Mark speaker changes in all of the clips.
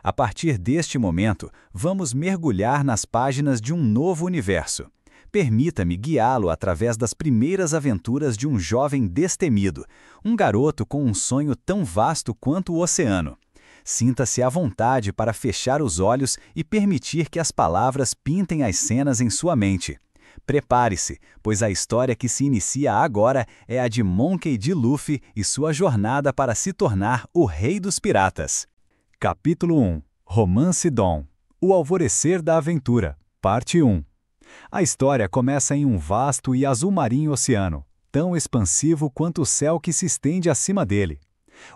Speaker 1: A partir deste momento, vamos mergulhar nas páginas de um novo universo. Permita-me guiá-lo através das primeiras aventuras de um jovem destemido, um garoto com um sonho tão vasto quanto o oceano. Sinta-se à vontade para fechar os olhos e permitir que as palavras pintem as cenas em sua mente. Prepare-se, pois a história que se inicia agora é a de Monkey D. Luffy e sua jornada para se tornar o Rei dos Piratas. Capítulo 1. Romance Dawn. O Alvorecer da Aventura. Parte 1. A história começa em um vasto e azul marinho oceano, tão expansivo quanto o céu que se estende acima dele.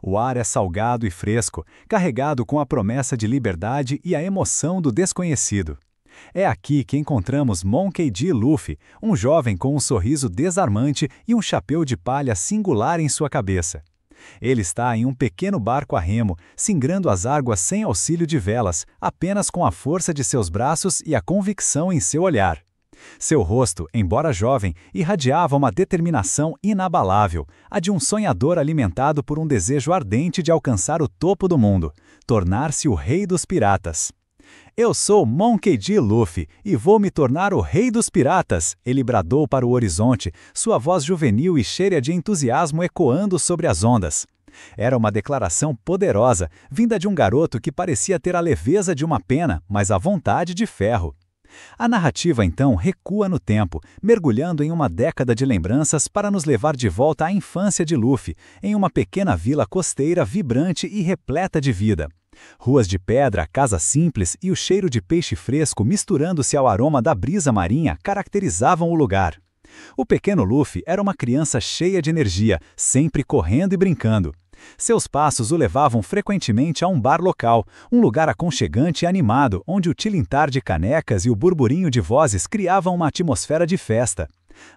Speaker 1: O ar é salgado e fresco, carregado com a promessa de liberdade e a emoção do desconhecido. É aqui que encontramos Monkey D. Luffy, um jovem com um sorriso desarmante e um chapéu de palha singular em sua cabeça. Ele está em um pequeno barco a remo, singrando as águas sem auxílio de velas, apenas com a força de seus braços e a convicção em seu olhar. Seu rosto, embora jovem, irradiava uma determinação inabalável, a de um sonhador alimentado por um desejo ardente de alcançar o topo do mundo, tornar-se o Rei dos Piratas. "Eu sou Monkey D. Luffy e vou me tornar o Rei dos Piratas", ele bradou para o horizonte, sua voz juvenil e cheia de entusiasmo ecoando sobre as ondas. Era uma declaração poderosa, vinda de um garoto que parecia ter a leveza de uma pena, mas a vontade de ferro. A narrativa, então, recua no tempo, mergulhando em uma década de lembranças para nos levar de volta à infância de Luffy, em uma pequena vila costeira vibrante e repleta de vida. Ruas de pedra, casas simples e o cheiro de peixe fresco misturando-se ao aroma da brisa marinha caracterizavam o lugar. O pequeno Luffy era uma criança cheia de energia, sempre correndo e brincando. Seus passos o levavam frequentemente a um bar local, um lugar aconchegante e animado, onde o tilintar de canecas e o burburinho de vozes criavam uma atmosfera de festa.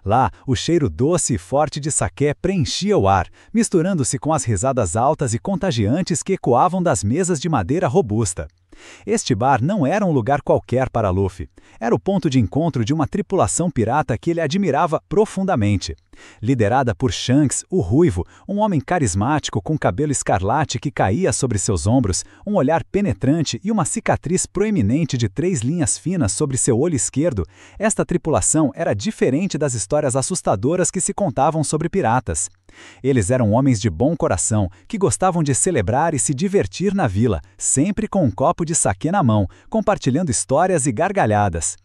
Speaker 1: Lá, o cheiro doce e forte de saqué preenchia o ar, misturando-se com as risadas altas e contagiantes que ecoavam das mesas de madeira robusta. Este bar não era um lugar qualquer para Luffy. Era o ponto de encontro de uma tripulação pirata que ele admirava profundamente. Liderada por Shanks, o Ruivo, um homem carismático com cabelo escarlate que caía sobre seus ombros, um olhar penetrante e uma cicatriz proeminente de 3 linhas finas sobre seu olho esquerdo, esta tripulação era diferente das histórias assustadoras que se contavam sobre piratas. Eles eram homens de bom coração, que gostavam de celebrar e se divertir na vila, sempre com um copo de saquê na mão, compartilhando histórias e gargalhadas.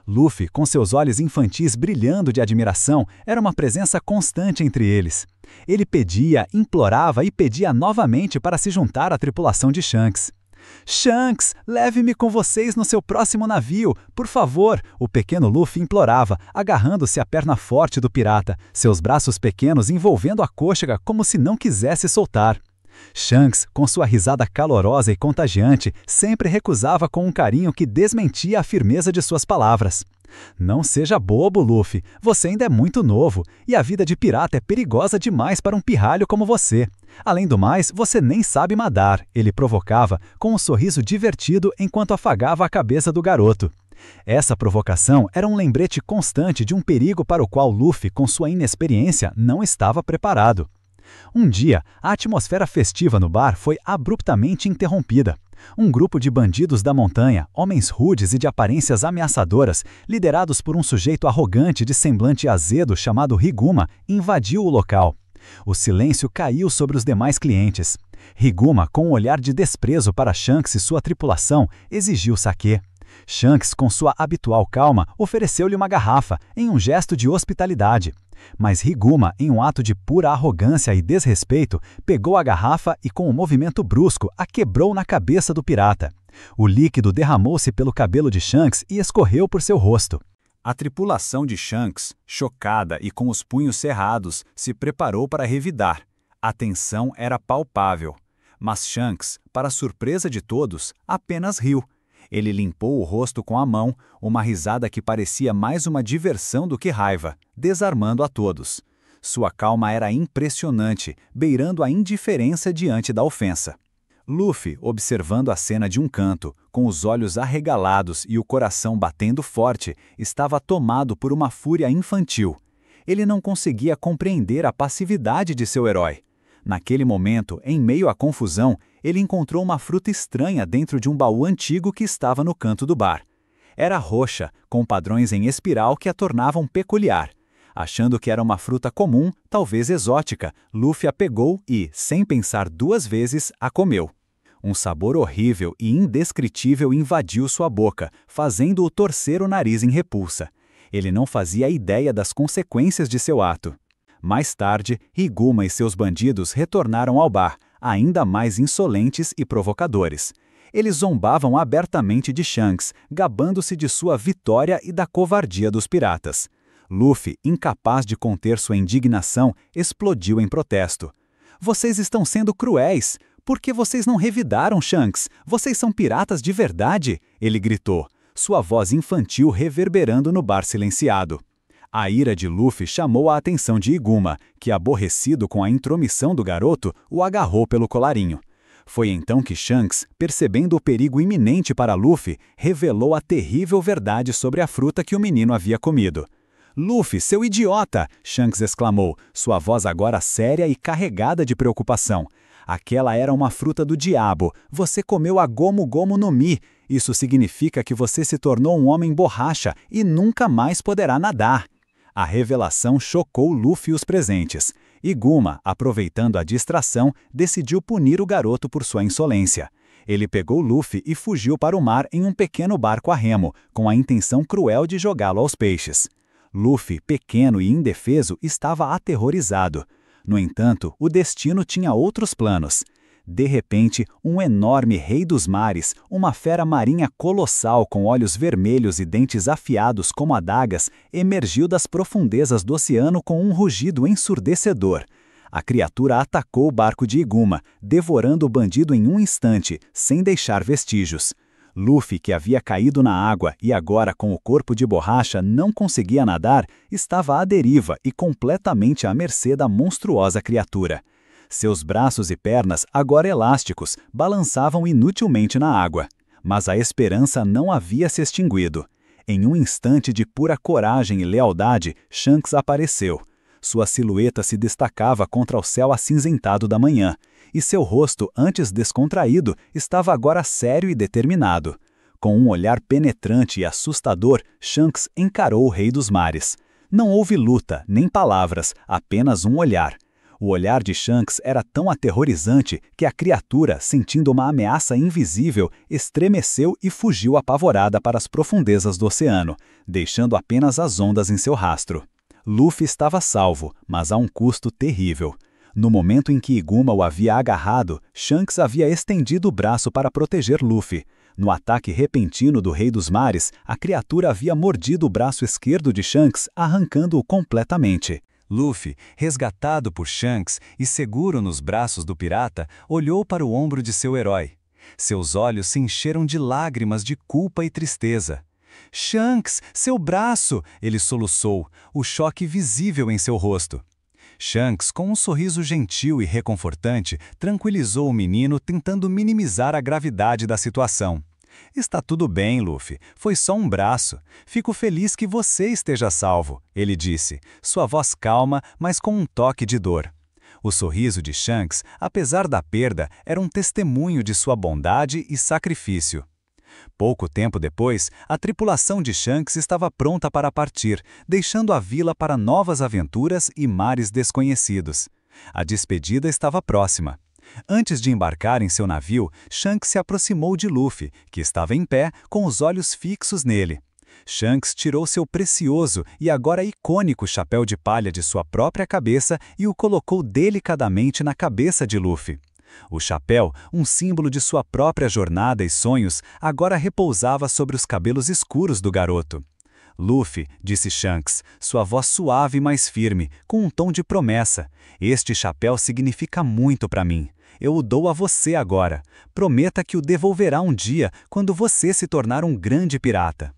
Speaker 1: Luffy, com seus olhos infantis brilhando de admiração, era uma presença constante entre eles. Ele pedia, implorava e pedia novamente para se juntar à tripulação de Shanks. "Shanks, leve-me com vocês no seu próximo navio, por favor", o pequeno Luffy implorava, agarrando-se à perna forte do pirata, seus braços pequenos envolvendo a côcega como se não quisesse soltar. Shanks, com sua risada calorosa e contagiante, sempre recusava com um carinho que desmentia a firmeza de suas palavras. "Não seja bobo, Luffy, você ainda é muito novo, e a vida de pirata é perigosa demais para um pirralho como você. Além do mais, você nem sabe nadar", ele provocava, com um sorriso divertido enquanto afagava a cabeça do garoto. Essa provocação era um lembrete constante de um perigo para o qual Luffy, com sua inexperiência, não estava preparado. Um dia, a atmosfera festiva no bar foi abruptamente interrompida. Um grupo de bandidos da montanha, homens rudes e de aparências ameaçadoras, liderados por um sujeito arrogante de semblante azedo chamado Higuma, invadiu o local. O silêncio caiu sobre os demais clientes. Higuma, com um olhar de desprezo para Shanks e sua tripulação, exigiu saquê. Shanks, com sua habitual calma, ofereceu-lhe uma garrafa, em um gesto de hospitalidade. Mas Higuma, em um ato de pura arrogância e desrespeito, pegou a garrafa e, com um movimento brusco, a quebrou na cabeça do pirata. O líquido derramou-se pelo cabelo de Shanks e escorreu por seu rosto. A tripulação de Shanks, chocada e com os punhos cerrados, se preparou para revidar. A tensão era palpável. Mas Shanks, para surpresa de todos, apenas riu. Ele limpou o rosto com a mão, uma risada que parecia mais uma diversão do que raiva, desarmando a todos. Sua calma era impressionante, beirando a indiferença diante da ofensa. Luffy, observando a cena de um canto, com os olhos arregalados e o coração batendo forte, estava tomado por uma fúria infantil. Ele não conseguia compreender a passividade de seu herói. Naquele momento, em meio à confusão, ele encontrou uma fruta estranha dentro de um baú antigo que estava no canto do bar. Era roxa, com padrões em espiral que a tornavam peculiar. Achando que era uma fruta comum, talvez exótica, Luffy a pegou e, sem pensar duas vezes, a comeu. Um sabor horrível e indescritível invadiu sua boca, fazendo-o torcer o nariz em repulsa. Ele não fazia ideia das consequências de seu ato. Mais tarde, Higuma e seus bandidos retornaram ao bar, ainda mais insolentes e provocadores. Eles zombavam abertamente de Shanks, gabando-se de sua vitória e da covardia dos piratas. Luffy, incapaz de conter sua indignação, explodiu em protesto. "Vocês estão sendo cruéis! Por que vocês não revidaram, Shanks? Vocês são piratas de verdade!" ele gritou, sua voz infantil reverberando no bar silenciado. A ira de Luffy chamou a atenção de Higuma, que, aborrecido com a intromissão do garoto, o agarrou pelo colarinho. Foi então que Shanks, percebendo o perigo iminente para Luffy, revelou a terrível verdade sobre a fruta que o menino havia comido. "Luffy, seu idiota!" Shanks exclamou, sua voz agora séria e carregada de preocupação. "Aquela era uma fruta do diabo. Você comeu a Gomu Gomu no Mi. Isso significa que você se tornou um homem borracha e nunca mais poderá nadar." A revelação chocou Luffy e os presentes. Higuma, aproveitando a distração, decidiu punir o garoto por sua insolência. Ele pegou Luffy e fugiu para o mar em um pequeno barco a remo, com a intenção cruel de jogá-lo aos peixes. Luffy, pequeno e indefeso, estava aterrorizado. No entanto, o destino tinha outros planos. De repente, um enorme rei dos mares, uma fera marinha colossal com olhos vermelhos e dentes afiados como adagas, emergiu das profundezas do oceano com um rugido ensurdecedor. A criatura atacou o barco de Higuma, devorando o bandido em um instante, sem deixar vestígios. Luffy, que havia caído na água e agora com o corpo de borracha não conseguia nadar, estava à deriva e completamente à mercê da monstruosa criatura. Seus braços e pernas, agora elásticos, balançavam inutilmente na água. Mas a esperança não havia se extinguido. Em um instante de pura coragem e lealdade, Shanks apareceu. Sua silhueta se destacava contra o céu acinzentado da manhã, e seu rosto, antes descontraído, estava agora sério e determinado. Com um olhar penetrante e assustador, Shanks encarou o Rei dos Mares. Não houve luta, nem palavras, apenas um olhar. O olhar de Shanks era tão aterrorizante que a criatura, sentindo uma ameaça invisível, estremeceu e fugiu apavorada para as profundezas do oceano, deixando apenas as ondas em seu rastro. Luffy estava salvo, mas a um custo terrível. No momento em que Higuma o havia agarrado, Shanks havia estendido o braço para proteger Luffy. No ataque repentino do Rei dos Mares, a criatura havia mordido o braço esquerdo de Shanks, arrancando-o completamente. Luffy, resgatado por Shanks e seguro nos braços do pirata, olhou para o ombro de seu herói. Seus olhos se encheram de lágrimas de culpa e tristeza. "Shanks, seu braço!" ele soluçou, o choque visível em seu rosto. Shanks, com um sorriso gentil e reconfortante, tranquilizou o menino, tentando minimizar a gravidade da situação. "Está tudo bem, Luffy. Foi só um braço. Fico feliz que você esteja salvo", ele disse, sua voz calma, mas com um toque de dor. O sorriso de Shanks, apesar da perda, era um testemunho de sua bondade e sacrifício. Pouco tempo depois, a tripulação de Shanks estava pronta para partir, deixando a vila para novas aventuras e mares desconhecidos. A despedida estava próxima. Antes de embarcar em seu navio, Shanks se aproximou de Luffy, que estava em pé, com os olhos fixos nele. Shanks tirou seu precioso e agora icônico chapéu de palha de sua própria cabeça e o colocou delicadamente na cabeça de Luffy. O chapéu, um símbolo de sua própria jornada e sonhos, agora repousava sobre os cabelos escuros do garoto. "Luffy", disse Shanks, sua voz suave e mais firme, com um tom de promessa, "este chapéu significa muito para mim. Eu o dou a você agora. Prometa que o devolverá um dia, quando você se tornar um grande pirata."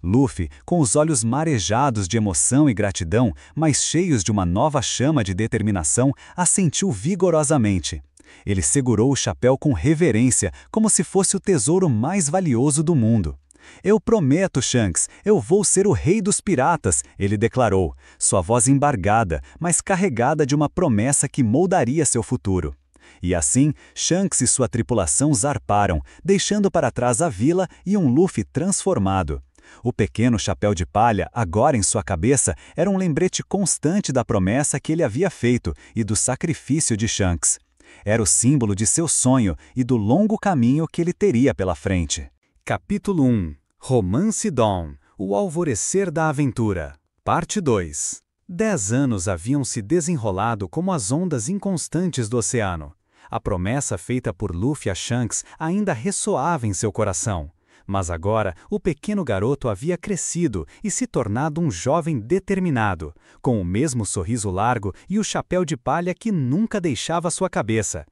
Speaker 1: Luffy, com os olhos marejados de emoção e gratidão, mas cheios de uma nova chama de determinação, assentiu vigorosamente. Ele segurou o chapéu com reverência, como se fosse o tesouro mais valioso do mundo. Eu prometo, Shanks, eu vou ser o rei dos piratas, ele declarou, sua voz embargada, mas carregada de uma promessa que moldaria seu futuro. E assim, Shanks e sua tripulação zarparam, deixando para trás a vila e um Luffy transformado. O pequeno chapéu de palha, agora em sua cabeça, era um lembrete constante da promessa que ele havia feito e do sacrifício de Shanks. Era o símbolo de seu sonho e do longo caminho que ele teria pela frente. Capítulo 1. Romance Dawn, o alvorecer da aventura. Parte 2. 10 anos haviam se desenrolado como as ondas inconstantes do oceano. A promessa feita por Luffy a Shanks ainda ressoava em seu coração. Mas agora o pequeno garoto havia crescido e se tornado um jovem determinado, com o mesmo sorriso largo e o chapéu de palha que nunca deixava sua cabeça.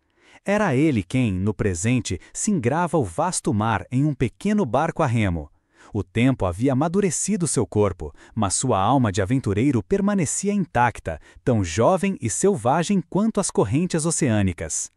Speaker 1: Era ele quem, no presente, singrava o vasto mar em um pequeno barco a remo. O tempo havia amadurecido seu corpo, mas sua alma de aventureiro permanecia intacta, tão jovem e selvagem quanto as correntes oceânicas.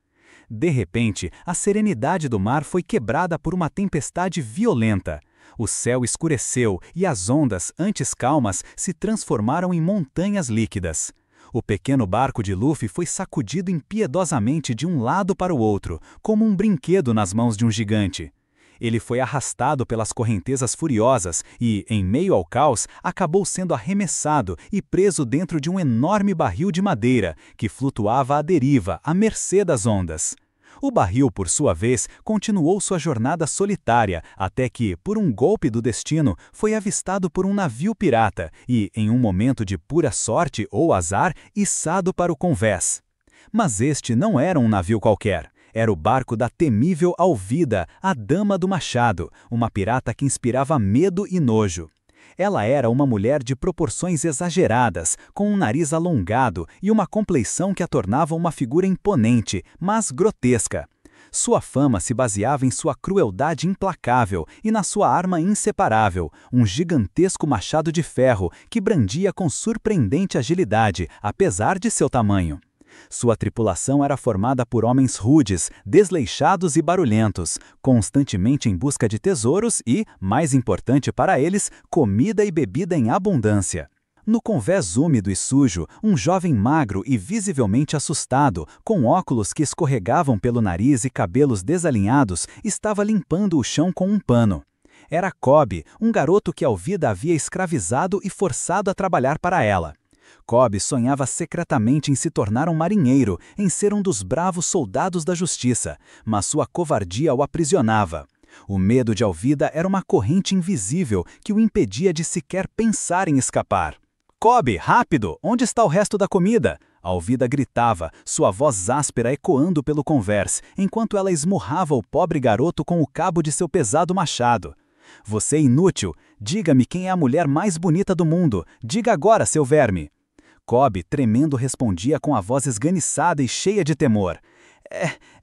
Speaker 1: De repente, a serenidade do mar foi quebrada por uma tempestade violenta. O céu escureceu e as ondas, antes calmas, se transformaram em montanhas líquidas. O pequeno barco de Luffy foi sacudido impiedosamente de um lado para o outro, como um brinquedo nas mãos de um gigante. Ele foi arrastado pelas correntezas furiosas e, em meio ao caos, acabou sendo arremessado e preso dentro de um enorme barril de madeira, que flutuava à deriva, à mercê das ondas. O barril, por sua vez, continuou sua jornada solitária, até que, por um golpe do destino, foi avistado por um navio pirata e, em um momento de pura sorte ou azar, içado para o convés. Mas este não era um navio qualquer. Era o barco da temível Alvida, a Dama do Machado, uma pirata que inspirava medo e nojo. Ela era uma mulher de proporções exageradas, com um nariz alongado e uma compleição que a tornava uma figura imponente, mas grotesca. Sua fama se baseava em sua crueldade implacável e na sua arma inseparável, um gigantesco machado de ferro que brandia com surpreendente agilidade, apesar de seu tamanho. Sua tripulação era formada por homens rudes, desleixados e barulhentos, constantemente em busca de tesouros e, mais importante para eles, comida e bebida em abundância. No convés úmido e sujo, um jovem magro e visivelmente assustado, com óculos que escorregavam pelo nariz e cabelos desalinhados, estava limpando o chão com um pano. Era Cobb, um garoto que Alvida havia escravizado e forçado a trabalhar para ela. Cobb sonhava secretamente em se tornar um marinheiro, em ser um dos bravos soldados da justiça, mas sua covardia o aprisionava. O medo de Alvida era uma corrente invisível que o impedia de sequer pensar em escapar. Cobb, rápido! Onde está o resto da comida? Alvida gritava, sua voz áspera ecoando pelo convés, enquanto ela esmurrava o pobre garoto com o cabo de seu pesado machado. Você é inútil! Diga-me quem é a mulher mais bonita do mundo! Diga agora, seu verme! Cobb, tremendo, respondia com a voz esganiçada e cheia de temor.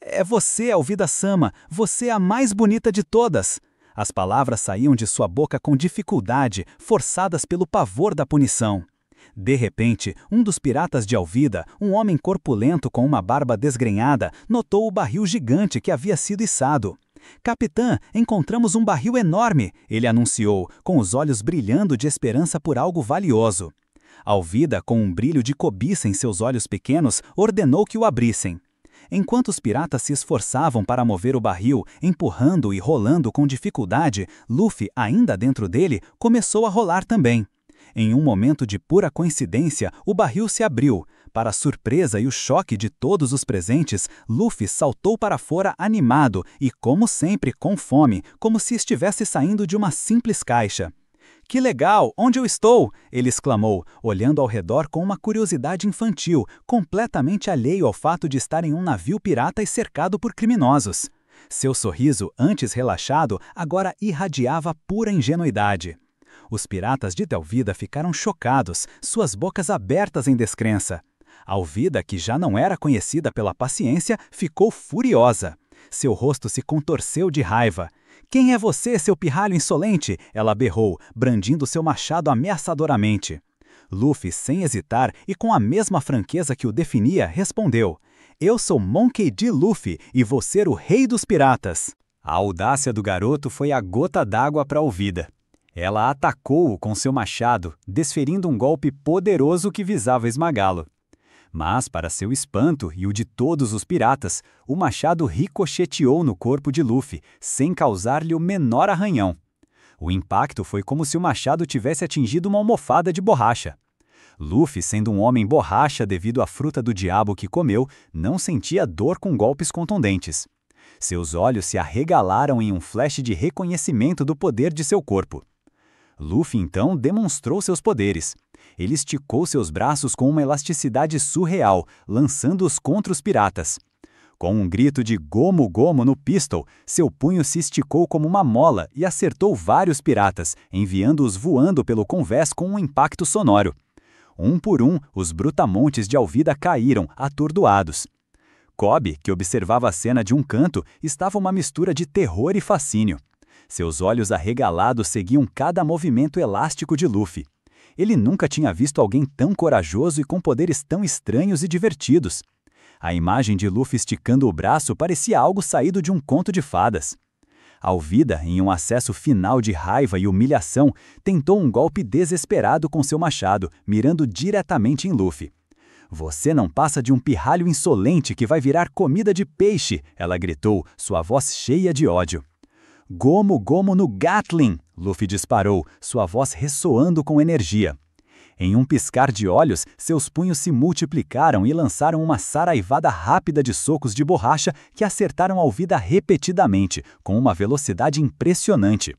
Speaker 1: É você, Alvida-sama, você é a mais bonita de todas. As palavras saíam de sua boca com dificuldade, forçadas pelo pavor da punição. De repente, um dos piratas de Alvida, um homem corpulento com uma barba desgrenhada, notou o barril gigante que havia sido içado. Capitã, encontramos um barril enorme, ele anunciou, com os olhos brilhando de esperança por algo valioso. Alvida, com um brilho de cobiça em seus olhos pequenos, ordenou que o abrissem. Enquanto os piratas se esforçavam para mover o barril, empurrando e rolando com dificuldade, Luffy, ainda dentro dele, começou a rolar também. Em um momento de pura coincidência, o barril se abriu. Para a surpresa e o choque de todos os presentes, Luffy saltou para fora animado e, como sempre, com fome, como se estivesse saindo de uma simples caixa. Que legal! Onde eu estou? Ele exclamou, olhando ao redor com uma curiosidade infantil, completamente alheio ao fato de estar em um navio pirata e cercado por criminosos. Seu sorriso, antes relaxado, agora irradiava pura ingenuidade. Os piratas de Telvida ficaram chocados, suas bocas abertas em descrença. Alvida, que já não era conhecida pela paciência, ficou furiosa. Seu rosto se contorceu de raiva. Quem é você, seu pirralho insolente? Ela berrou, brandindo seu machado ameaçadoramente. Luffy, sem hesitar e com a mesma franqueza que o definia, respondeu: Eu sou Monkey D. Luffy e vou ser o rei dos piratas. A audácia do garoto foi a gota d'água para a Alvida. Ela atacou-o com seu machado, desferindo um golpe poderoso que visava esmagá-lo. Mas, para seu espanto e o de todos os piratas, o machado ricocheteou no corpo de Luffy, sem causar-lhe o menor arranhão. O impacto foi como se o machado tivesse atingido uma almofada de borracha. Luffy, sendo um homem borracha devido à fruta do diabo que comeu, não sentia dor com golpes contundentes. Seus olhos se arregalaram em um flash de reconhecimento do poder de seu corpo. Luffy, então, demonstrou seus poderes. Ele esticou seus braços com uma elasticidade surreal, lançando-os contra os piratas. Com um grito de Gomu Gomu no pistol, seu punho se esticou como uma mola e acertou vários piratas, enviando-os voando pelo convés com um impacto sonoro. Um por um, os brutamontes de Alvida caíram, atordoados. Kobe, que observava a cena de um canto, estava uma mistura de terror e fascínio. Seus olhos arregalados seguiam cada movimento elástico de Luffy. Ele nunca tinha visto alguém tão corajoso e com poderes tão estranhos e divertidos. A imagem de Luffy esticando o braço parecia algo saído de um conto de fadas. Alvida, em um acesso final de raiva e humilhação, tentou um golpe desesperado com seu machado, mirando diretamente em Luffy. "Você não passa de um pirralho insolente que vai virar comida de peixe", ela gritou, sua voz cheia de ódio. "Gomu Gomu no Gatling!", Luffy disparou, sua voz ressoando com energia. Em um piscar de olhos, seus punhos se multiplicaram e lançaram uma saraivada rápida de socos de borracha que acertaram Alvida repetidamente, com uma velocidade impressionante.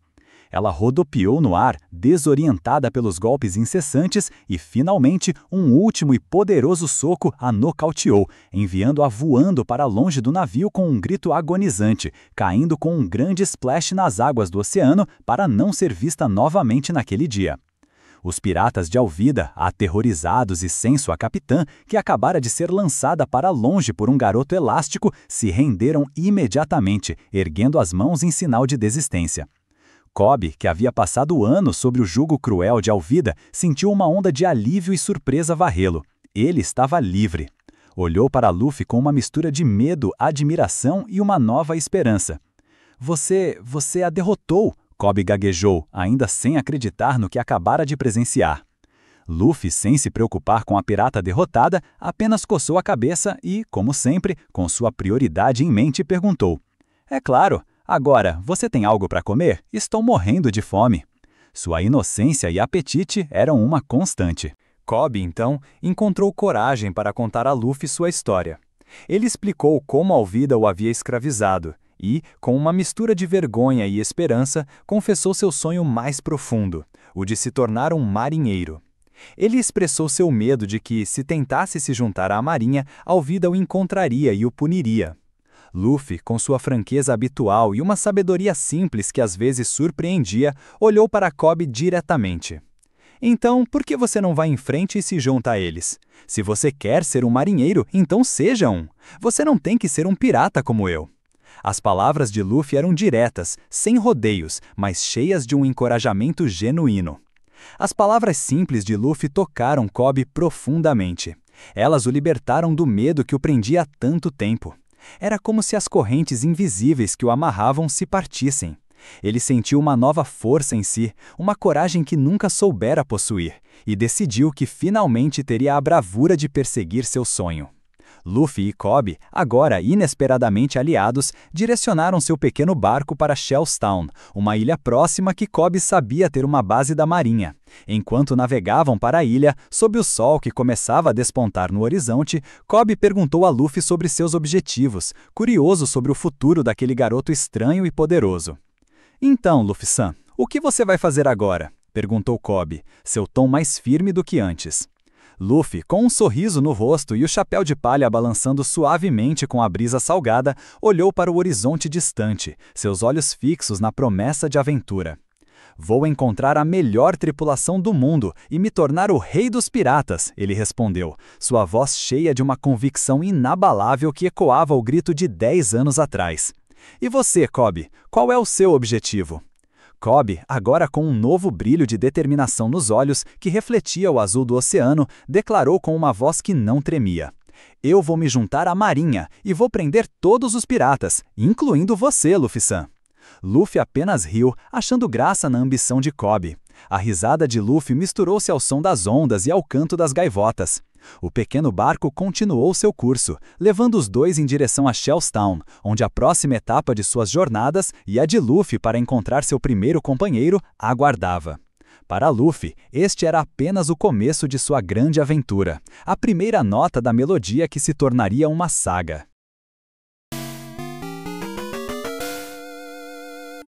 Speaker 1: Ela rodopiou no ar, desorientada pelos golpes incessantes, e, finalmente, um último e poderoso soco a nocauteou, enviando-a voando para longe do navio com um grito agonizante, caindo com um grande splash nas águas do oceano para não ser vista novamente naquele dia. Os piratas de Alvida, aterrorizados e sem sua capitã, que acabara de ser lançada para longe por um garoto elástico, se renderam imediatamente, erguendo as mãos em sinal de desistência. Kobe, que havia passado anos sob o jugo cruel de Alvida, sentiu uma onda de alívio e surpresa varrê-lo. Ele estava livre. Olhou para Luffy com uma mistura de medo, admiração e uma nova esperança. Você a derrotou!" Kobe gaguejou, ainda sem acreditar no que acabara de presenciar. Luffy, sem se preocupar com a pirata derrotada, apenas coçou a cabeça e, como sempre, com sua prioridade em mente, perguntou: "É claro, agora, você tem algo para comer? Estou morrendo de fome." Sua inocência e apetite eram uma constante. Kobe, então, encontrou coragem para contar a Luffy sua história. Ele explicou como Alvida o havia escravizado e, com uma mistura de vergonha e esperança, confessou seu sonho mais profundo, o de se tornar um marinheiro. Ele expressou seu medo de que, se tentasse se juntar à marinha, Alvida o encontraria e o puniria. Luffy, com sua franqueza habitual e uma sabedoria simples que às vezes surpreendia, olhou para Kobe diretamente. "Então, por que você não vai em frente e se junta a eles? Se você quer ser um marinheiro, então seja um. Você não tem que ser um pirata como eu." As palavras de Luffy eram diretas, sem rodeios, mas cheias de um encorajamento genuíno. As palavras simples de Luffy tocaram Kobe profundamente. Elas o libertaram do medo que o prendia há tanto tempo. Era como se as correntes invisíveis que o amarravam se partissem. Ele sentiu uma nova força em si, uma coragem que nunca soubera possuir, e decidiu que finalmente teria a bravura de perseguir seu sonho. Luffy e Kobe, agora inesperadamente aliados, direcionaram seu pequeno barco para Shellstown, uma ilha próxima que Kobe sabia ter uma base da marinha. Enquanto navegavam para a ilha, sob o sol que começava a despontar no horizonte, Kobe perguntou a Luffy sobre seus objetivos, curioso sobre o futuro daquele garoto estranho e poderoso. "Então, Luffy-san, o que você vai fazer agora?" perguntou Kobe, seu tom mais firme do que antes. Luffy, com um sorriso no rosto e o chapéu de palha balançando suavemente com a brisa salgada, olhou para o horizonte distante, seus olhos fixos na promessa de aventura. "Vou encontrar a melhor tripulação do mundo e me tornar o rei dos piratas", ele respondeu, sua voz cheia de uma convicção inabalável que ecoava o grito de 10 anos atrás. "E você, Kobe, qual é o seu objetivo?" Kobe, agora com um novo brilho de determinação nos olhos que refletia o azul do oceano, declarou com uma voz que não tremia: "Eu vou me juntar à marinha e vou prender todos os piratas, incluindo você, Luffy-san." Luffy apenas riu, achando graça na ambição de Kobe. A risada de Luffy misturou-se ao som das ondas e ao canto das gaivotas. O pequeno barco continuou seu curso, levando os dois em direção a Shellstown, onde a próxima etapa de suas jornadas e a de Luffy para encontrar seu primeiro companheiro aguardava. Para Luffy, este era apenas o começo de sua grande aventura, a primeira nota da melodia que se tornaria uma saga.